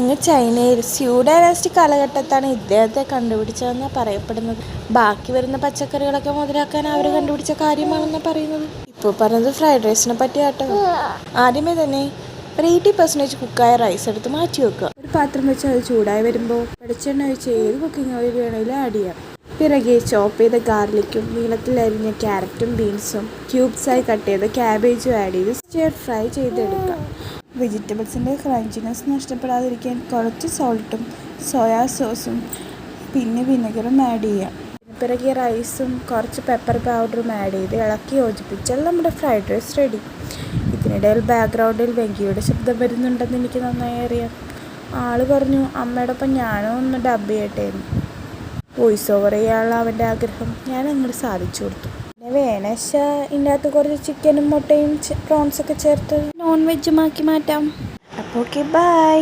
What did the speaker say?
അങ്ങ് ചൈനയിൽ sue dynasty കാലഘട്ടത്താണ് ഇദ്ദേഹത്തെ കണ്ടുപിടിച്ചതെന്നാണ് പറയപ്പെടുന്നത്. ബാക്കി വരുന്ന പച്ചക്കറികളൊക്കെ മുതലാക്കാൻ അവർ കണ്ടുപിടിച്ച കാര്യമാണെന്ന് പറയുന്നത്. ഇപ്പോൾ പറഞ്ഞത് ഫ്രൈഡ് റൈസിനെ പറ്റിയാട്ടോ. ആദ്യമേ തന്നെ ഒരു 80% കുക്കായ റൈസ് എടുത്ത് മാറ്റി വെക്കുക. ഒരു പാത്രം വെച്ച് അത് ചൂടായി വരുമ്പോൾ വെളിച്ചെണ്ണ ഒഴിച്ച് ഏത് കുക്കിംഗ് ഓയിൽ വേണമെങ്കിലും ആഡ് ചെയ്യാം. പിറകെ ചോപ്പ് ചെയ്ത ഗാർലിക്കും നീളത്തിൽ അരിഞ്ഞ ക്യാരറ്റും ബീൻസും ക്യൂബ്സായി കട്ട് ചെയ്ത ക്യാബേജും ആഡ് ചെയ്ത് സ്റ്റിർ ഫ്രൈ ചെയ്തെടുക്കാം. വെജിറ്റബിൾസിൻ്റെ ക്രഞ്ചിനെസ് നഷ്ടപ്പെടാതിരിക്കാൻ കുറച്ച് സോൾട്ടും സോയാ സോസും പിന്നെ വിനെഗറും ആഡ് ചെയ്യാം. പിറകെ റൈസും കുറച്ച് പെപ്പർ പൗഡറും ആഡ് ചെയ്ത് ഇളക്കി യോജിപ്പിച്ചാൽ നമ്മുടെ ഫ്രൈഡ് റൈസ് റെഡി. ഇതിനിടയിൽ ബാക്ക്ഗ്രൗണ്ടിൽ വെങ്കിയുടെ ശബ്ദം വരുന്നുണ്ടെന്ന് എനിക്ക് നന്നായി അറിയാം. ആള് പറഞ്ഞു അമ്മയോടൊപ്പം ഞാനും ഒന്ന് ഡബ് ചെയ്യട്ടേന്ന്. വോയിസ് ഓവർ ചെയ്യാനുള്ള അവൻ്റെ ആഗ്രഹം ഞാൻ അങ്ങോട്ട് സാധിച്ചു കൊടുത്തു. പിന്നെ വേണേച്ചാ ഇതിൻ്റെ അകത്ത് കുറച്ച് ചിക്കനും മുട്ടയും പ്രോൺസൊക്കെ ചേർത്ത് നോൺ വെജുമാക്കി മാറ്റാം. അപ്പോൾ ഓക്കെ, ബൈ.